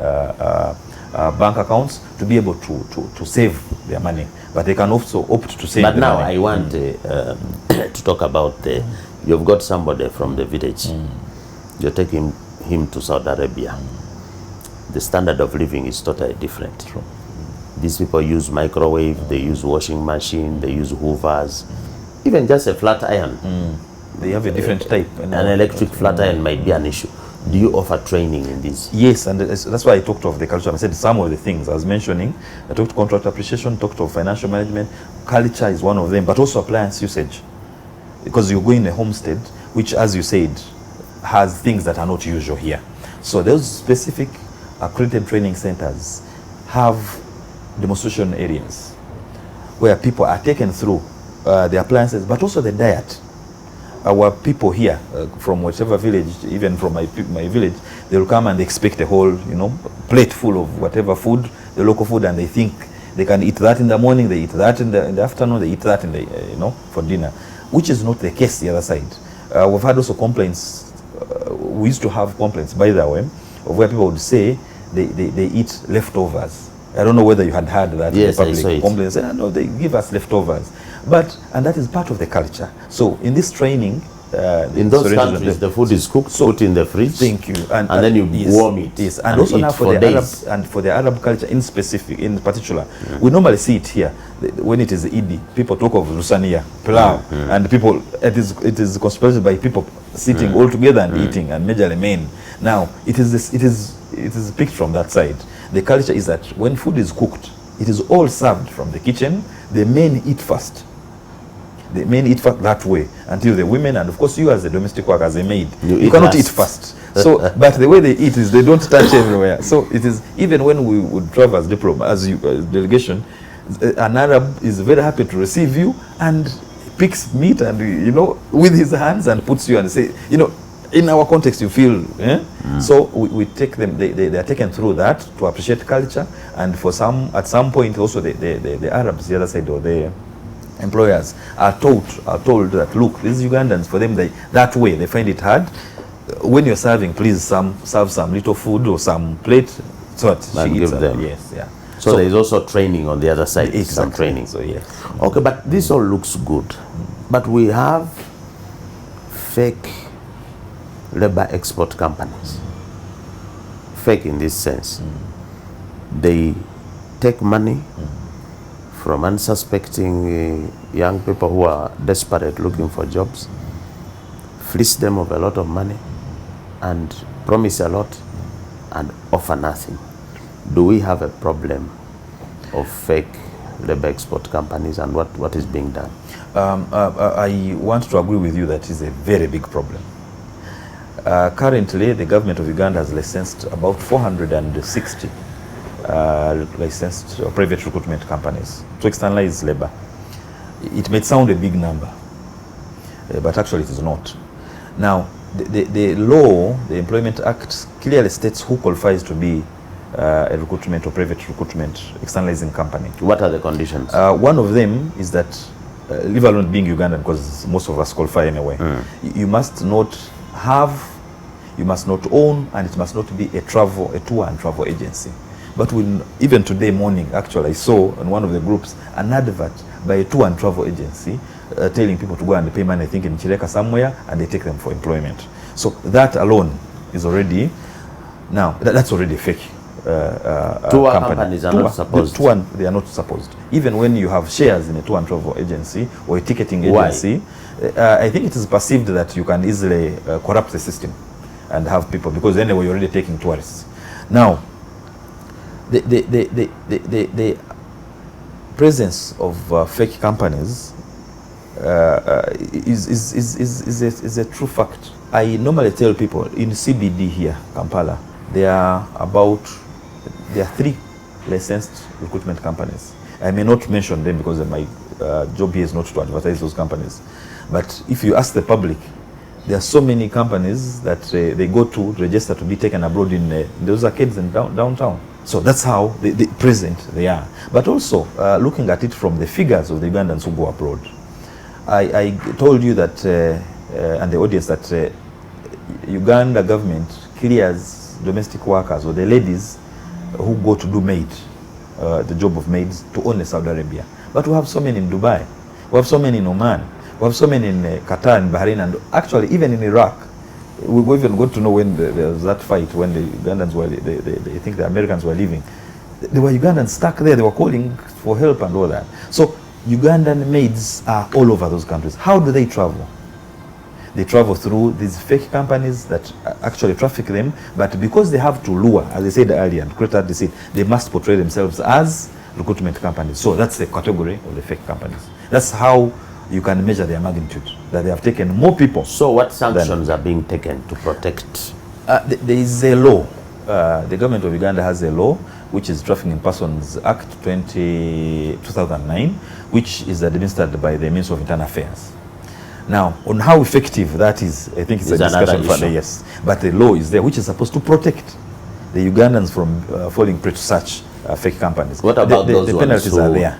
bank accounts to be able to save their money. But they can also opt to save But the now money. I want to talk about you've got somebody from the village. You're taking him to Saudi Arabia. The standard of living is totally different. True. These people use microwave, they use washing machine, they use hoovers, even just a flat iron. They have a different type. An electric flat iron might be an issue. Do you offer training in this? Yes, and that's why I talked of the culture. I said some of the things I was mentioning. I talked contract appreciation, talked of financial management. Culture is one of them, but also appliance usage. Because you go in a homestead, which, as you said, has things that are not usual here. So those specific accredited training centers have demonstration areas where people are taken through the appliances, but also the diet. Our people here, from whichever village, even from my village, they will come and they expect a whole, plate full of whatever food, the local food, and they think they can eat that in the morning, they eat that in the afternoon, they eat that in the, for dinner, which is not the case the other side. We've had also complaints. We used to have complaints, by the way, of where people would say they eat leftovers. I don't know whether you had heard that. Yes, in the I saw public it. complaints. No, they give us leftovers. And that is part of the culture. So in this training, in those countries, the food is cooked, put in the fridge. Thank you. And then you yes, warm it. Yes, and also now for the Arab culture in particular, we normally see it here. When it is Eid, people talk of Rusania, Pilau, and people, it is conspired by people sitting all together and eating, and majorly men. Now, it is picked from that side. The culture is that when food is cooked, it is all served from the kitchen. The men eat first. The men eat first that way until the women, and of course you as a domestic worker, as a maid, you cannot eat first. So, but the way they eat is they don't touch everywhere. So it is, even when we would travel as delegation, an Arab is very happy to receive you and picks meat and with his hands and puts you and say, in our context, you feel, So we take them, they are taken through that to appreciate culture, and for some, at some point also the Arabs, the other side, or the employers are told that, look, these Ugandans, for them, that way, they find it hard. When you're serving, please serve some little food or some plate, so that she eats them. Yes, yeah. So there is also training on the other side, exactly. Some training. So yes. Okay, but this all looks good. But we have fake labor export companies. Fake in this sense. They take money from unsuspecting young people who are desperate looking for jobs, fleece them of a lot of money, and promise a lot and offer nothing. Do we have a problem of fake labor export companies, and what is being done? I want to agree with you that it is a very big problem. Currently, the government of Uganda has licensed about 460 licensed private recruitment companies to externalize labor. It may sound a big number, but actually it is not. Now, the law, the Employment Act, clearly states who qualifies to be a recruitment or private recruitment externalizing company. What are the conditions? One of them is that, leave alone being Ugandan, because most of us qualify anyway, you must not have, you must not own, and it must not be a tour and travel agency. But even today morning, actually, I saw on one of the groups an advert by a tour and travel agency telling people to go and pay money, I think in Chileka somewhere, and they take them for employment. So that alone is already, now, that's already fake. Tour companies are not supposed. They are not supposed. Even when you have shares in a tour and travel agency or a ticketing agency, I think it is perceived that you can easily corrupt the system and have people, because anyway you're already taking tourists. Now, the presence of fake companies is a true fact. I normally tell people in CBD here, Kampala, there are 3 licensed recruitment companies. I may not mention them because my job here is not to advertise those companies. But if you ask the public, there are so many companies that they go to register to be taken abroad in those arcades in downtown. So that's how present they are. But also, looking at it from the figures of the Ugandans who go abroad, I told you that, and the audience, that Uganda government clears domestic workers or the ladies who go to do maid, the job of maids, to only Saudi Arabia. But we have so many in Dubai, we have so many in Oman, we have so many in Qatar and Bahrain, and actually even in Iraq. We even got to know when there was that fight, when the Ugandans were, I think the Americans were leaving. There were Ugandans stuck there, they were calling for help and all that. So Ugandan maids are all over those countries. How do they travel? They travel through these fake companies that actually traffic them, but because they have to lure, as I said earlier, and create that deceit, they must portray themselves as recruitment companies. So that's the category of the fake companies. That's how you can measure their magnitude, that they have taken more people. So what sanctions are being taken to protect? There is a law. The government of Uganda has a law, which is Trafficking in Persons Act 2009, which is administered by the Ministry of Internal Affairs. Now, on how effective that is, I think it's a discussion for the yes. But the law is there, which is supposed to protect the Ugandans from falling prey to such fake companies. What about those the penalties are there?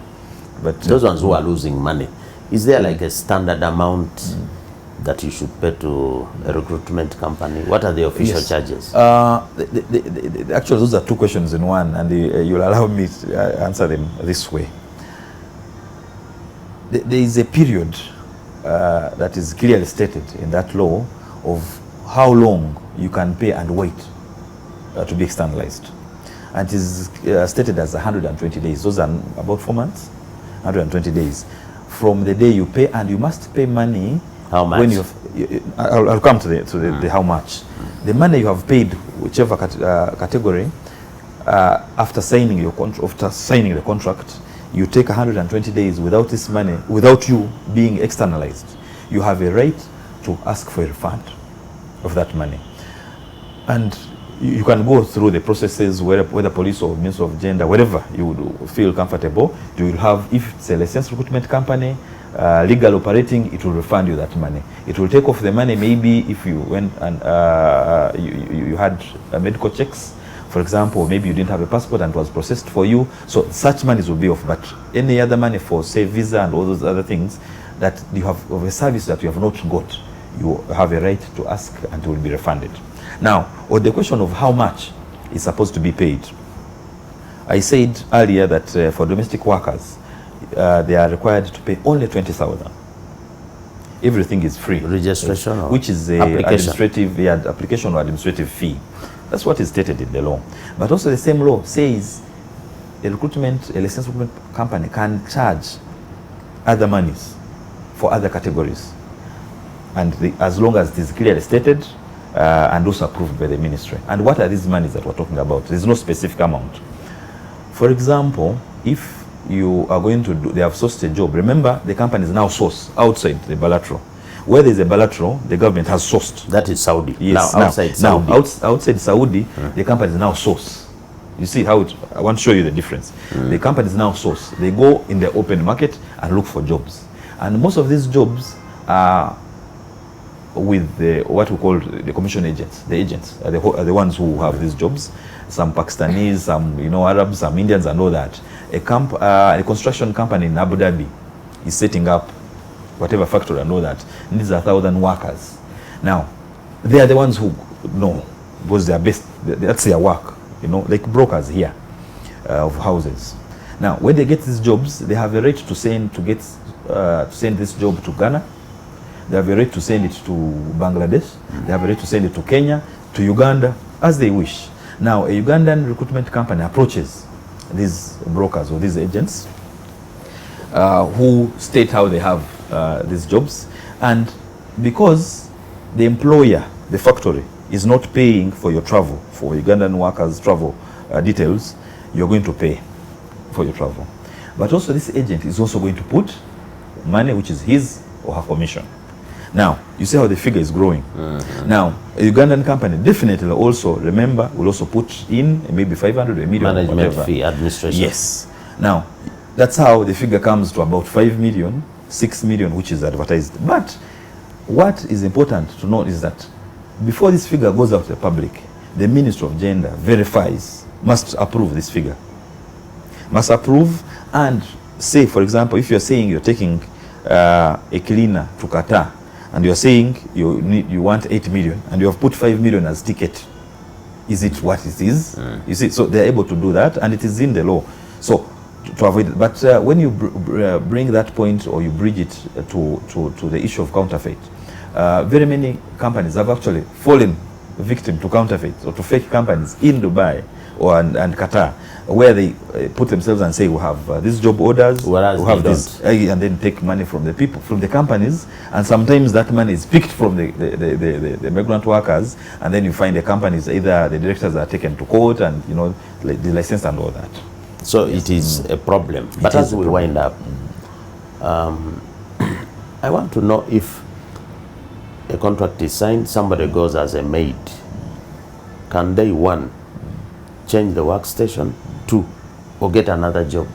But those ones who are losing money, is there like a standard amount that you should pay to a recruitment company? What are the official charges? Actually, those are 2 questions in one, and you'll allow me to answer them this way. There is a period that is clearly stated in that law of how long you can pay and wait to be externalized. And it is stated as 120 days. Those are about 4 months, 120 days. From the day you pay, and you must pay money. How much? When I'll come to the how much. The money you have paid, whichever category, after signing the contract, you take 120 days without this money, without you being externalized. You have a right to ask for a refund of that money. And you can go through the processes, whether police or Ministry of Gender, wherever you would feel comfortable. You will have, if it's a licensed recruitment company, legal operating, it will refund you that money. It will take off the money maybe if you went and you had medical checks, for example, maybe you didn't have a passport and it was processed for you. So such monies will be off. But any other money for, say, visa and all those other things that you have of a service that you have not got, you have a right to ask and it will be refunded. Now, on the question of how much is supposed to be paid, I said earlier that for domestic workers, they are required to pay only 20,000. Everything is free. Registration, which is a application or administrative fee. That's what is stated in the law. But also the same law says a licensed recruitment company can charge other monies for other categories, and as long as it is clearly stated and also approved by the ministry. And what are these monies that we're talking about? There's no specific amount. For example, if you are going to they have sourced a job, remember the company is now sourced outside the bilateral. Where there's a bilateral, the government has sourced. That is Saudi. Yes. Now, outside Saudi. Outside Saudi, the company is now sourced. You see how I want to show you the difference. The company is now sourced. They go in the open market and look for jobs. And most of these jobs are with what we call the commission agents. The agents are the ones who have these jobs. Some Pakistanis, some Arabs, some Indians, and all that. A construction company in Abu Dhabi is setting up whatever factory and all that. And these are 1,000 workers. Now, they are the ones who know, because they are best. That's their work, like brokers here of houses. Now, when they get these jobs, they have a right to send this job to Ghana. They have a right to send it to Bangladesh. They have a right to send it to Kenya, to Uganda, as they wish. Now, a Ugandan recruitment company approaches these brokers or these agents who state how they have these jobs. And because the employer, the factory, is not paying for your travel, for Ugandan workers' travel details, you're going to pay for your travel. But also this agent is also going to put money, which is his or her commission. Now, you see how the figure is growing. Now, a Ugandan company definitely also, remember, will also put in maybe 500 or a million. Management fee, administration. Yes. Now, that's how the figure comes to about 5 million, 6 million, which is advertised. But what is important to note is that before this figure goes out to the public, the Ministry of Gender must approve this figure. Must approve and say, for example, if you're saying you're taking a cleaner to Qatar, and you're saying you want 8 million, and you have put 5 million as ticket, is it what it is? You see, so they're able to do that, and it is in the law. So to avoid it. But when you bring that point, or you bridge it to the issue of counterfeit, very many companies have actually fallen victim to counterfeit or to fake companies in Dubai and Qatar, where they put themselves and say we have these job orders, whereas we have this, and then take money from the people, from the companies, and sometimes that money is picked from the migrant workers, and then you find the companies, either the directors are taken to court and the license and all that. So it is a problem. But as we wind up, I want to know if a contract is signed, somebody goes as a maid, can they, one, change the workstation, two, or get another job,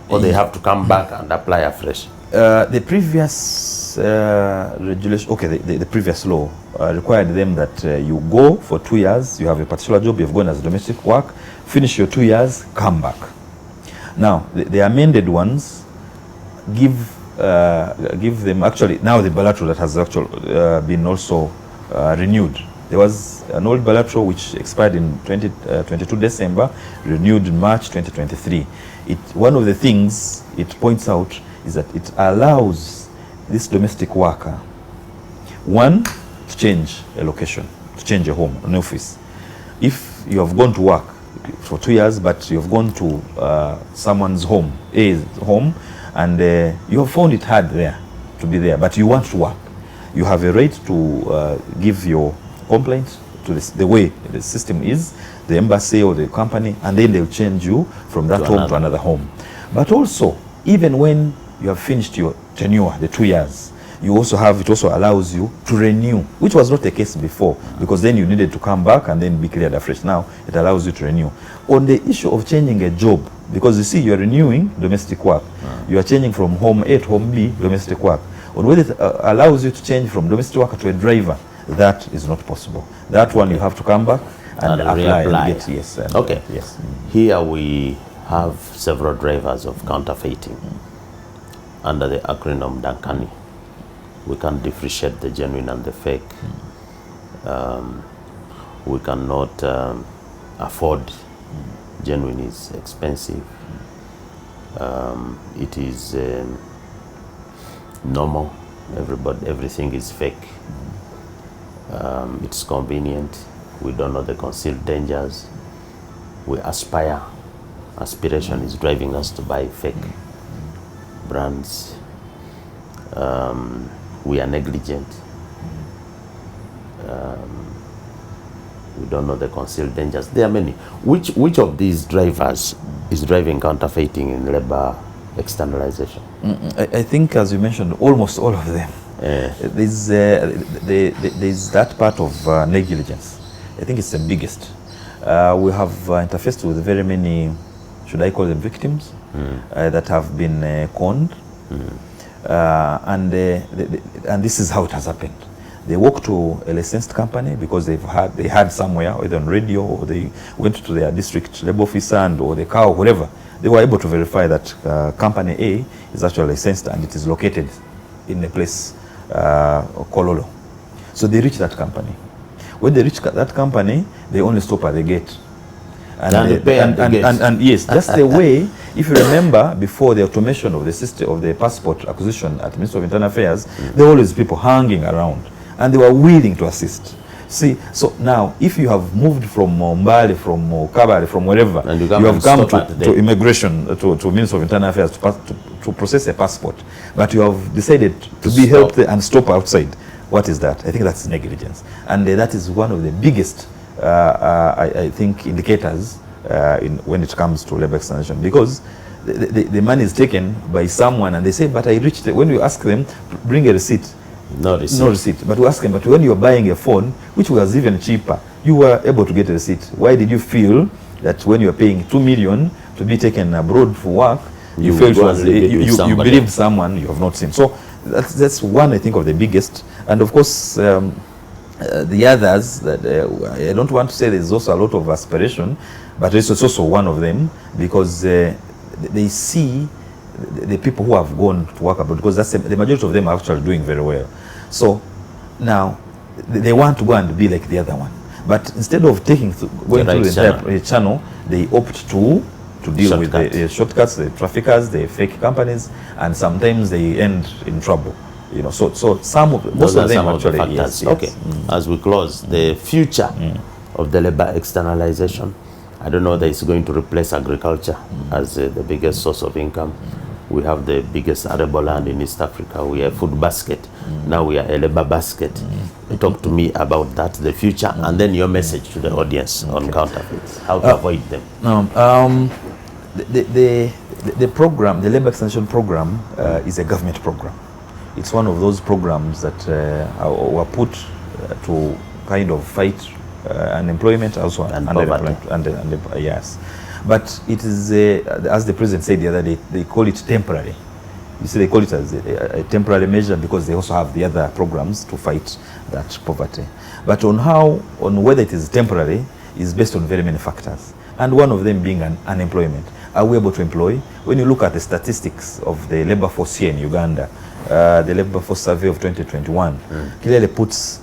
or they have to come back and apply afresh? The previous regulation, the previous law required them that you go for 2 years, you have a particular job, you've gone as domestic work, finish your 2 years, come back. Now, the amended ones give them, actually, now the bilateral that has actually been also renewed. There was an old bilateral which expired in 22 December, renewed in March 2023. One of the things it points out is that it allows this domestic worker, one, to change a location, to change a home, an office. If you have gone to work for 2 years, but you have gone to someone's home, and you have found it hard there to be there, but you want to work, you have a right to give your complaint to the way the system is, the embassy or the company, and then they'll change you from that home to another home. But also, even when you have finished your tenure, the 2 years, it also allows you to renew, which was not the case before, because then you needed to come back and then be cleared afresh. Now it allows you to renew. On the issue of changing a job, because you see, you're renewing domestic work, you are changing from home A to home B, domestic work. On whether it allows you to change from domestic worker to a driver, that is not possible. That one you have to come back and apply and get, yes. Okay. Yes. Here we have several drivers of counterfeiting under the acronym DANCANI. We can differentiate the genuine and the fake. We cannot afford. Genuine is expensive. It is normal. Everything is fake. It's convenient. We don't know the concealed dangers. We aspire aspiration is driving us to buy fake brands. We are negligent. We don't know the concealed dangers. There are many. Which of these drivers is driving counterfeiting in labor externalization? I think, as you mentioned, almost all of them. There's that part of negligence. I think it's the biggest. We have interfaced with very many, should I call them victims, that have been conned. And this is how it has happened. They walk to a licensed company because they had somewhere, either on radio, or they went to their district labor officer or the car or whatever. They were able to verify that company A is actually licensed and it is located in a place Kololo. So they reach that company. When they reach that company, they only stop at the gate. And yes, just the way, if you remember, before the automation of the system of the passport acquisition at the Ministry of Internal Affairs, there were always people hanging around, and they were willing to assist. See, so now, if you have moved from Mbale, from Kabale, from wherever, and you have come to immigration, to Ministry of Internal Affairs to process a passport, but you have decided to be helped and stop outside. What is that? I think that's negligence. And that is one of the biggest, I think, indicators when it comes to labor externalization, because the money is taken by someone and they say, but I reached it. When you ask them, bring a receipt. No receipt. No receipt. But we ask them, but when you're buying a phone, which was even cheaper, you were able to get a receipt. Why did you feel that when you're paying 2 million to be taken abroad for work, you felt you believed someone you have not seen? So that's one, I think, of the biggest. And of course, the others, that I don't want to say there's also a lot of aspiration, but it's also one of them, because they see the people who have gone to work abroad, because that's the majority of them are actually doing very well. So now they want to go and be like the other one, but instead of going through the entire channel, they opt to deal with the shortcuts, the traffickers, the fake companies, and sometimes they end in trouble. You know, so most of them actually, yes. Okay, as we close, the future of the labor externalization, I don't know that it's going to replace agriculture as the biggest source of income. We have the biggest arable land in East Africa. We are a food basket. Now we are a labor basket. Talk to me about that, the future, and then your message to the audience on counterfeits, how to avoid them. The program, the labor extension program, is a government program. It's one of those programs that were put to kind of fight unemployment, also and poverty. Yes, but it is, as the president said the other day, they call it temporary. You see, they call it as a temporary measure because they also have the other programs to fight that poverty. But on whether it is temporary is based on very many factors, and one of them being unemployment. Are we able to employ? When you look at the statistics of the labor force here in Uganda, the labor force survey of 2021 clearly puts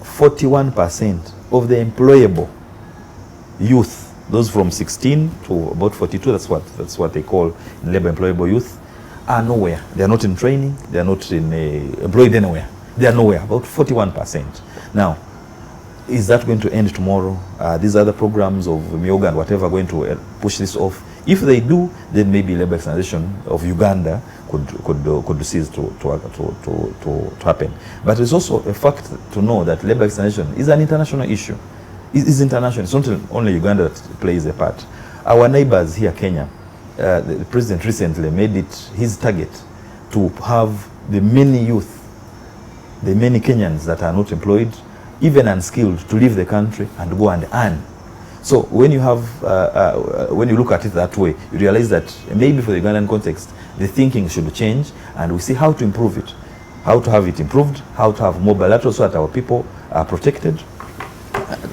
41% of the employable youth, those from 16 to about 42, that's what they call labor employable youth, are nowhere. They are not in training. They are not employed anywhere. They are nowhere. About 41%. Now, is that going to end tomorrow? These other programs of Myoga and whatever are going to push this off? If they do, then maybe labor externalization of Uganda could cease to happen. But it's also a fact to know that labor externalization is an international issue. It's international. It's not only Uganda that plays a part. Our neighbors here, Kenya, the president recently made it his target to have the many youth, the many Kenyans that are not employed, even unskilled, to leave the country and go and earn. So when you have, when you look at it that way, you realize that maybe for the Ugandan context, the thinking should change, and we see how to improve it, how to have it improved, how to have more bilateral so that our people are protected,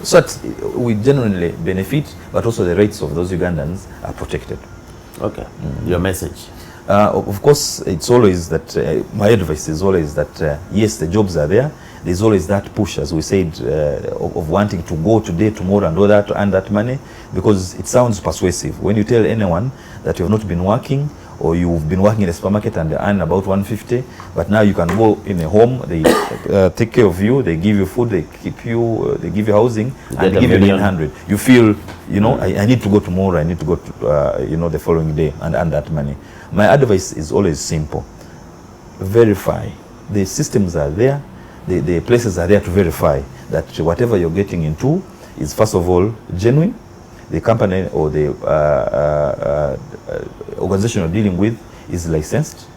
so that we genuinely benefit, but also the rights of those Ugandans are protected. Okay, your message? Of course, it's always that, my advice is always that, yes, the jobs are there. There's always that push, as we said, of wanting to go today, tomorrow, and all that to earn that money, because it sounds persuasive. When you tell anyone that you have not been working, or you've been working in a supermarket and earn about 150, but now you can go in a home, they take care of you, they give you food, they keep you, they give you housing, and they give you 900. You feel, you know, I need to go tomorrow, I need to go to, you know, the following day and earn that money. My advice is always simple. Verify. The systems are there, the places are there to verify that whatever you're getting into is first of all genuine, the company or the organization you're dealing with is licensed,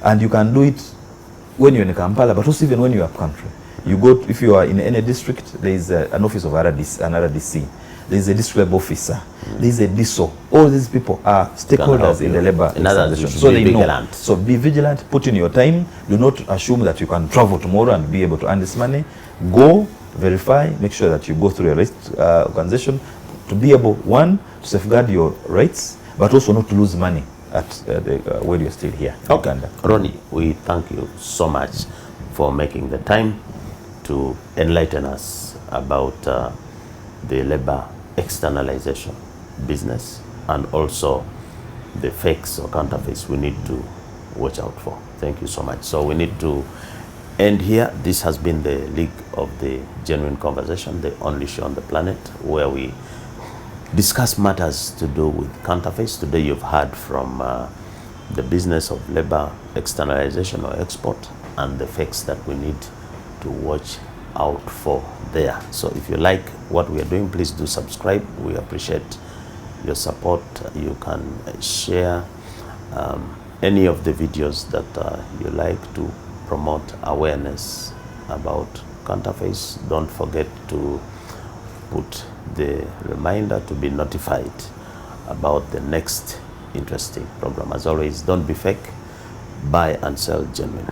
and you can do it when you're in Kampala, but also even when you're up country. You go to, if you are in any district, there is an office of RDC, an RDC. There is a district level officer. There is a DISO. All these people are stakeholders in the labor organization. So they know. So be vigilant. Put in your time. Do not assume that you can travel tomorrow and be able to earn this money. Go, verify, make sure that you go through a right organization to be able, one, to safeguard your rights, but also not to lose money at where you're still here in Uganda. Ronnie, we thank you so much for making the time to enlighten us about the labor externalization business and also the fakes or counterfeits we need to watch out for. Thank you so much. So we need to end here. This has been the League of the Genuine Conversation, the only show on the planet where we discuss matters to do with counterfeits. Today you've heard from the business of labor externalization or export and the fakes that we need to watch out for there. So if you like what we are doing, please do subscribe. We appreciate your support. You can share any of the videos that you like to promote awareness about counterfeits. Don't forget to put the reminder to be notified about the next interesting program. As always, don't be fake, buy and sell genuine.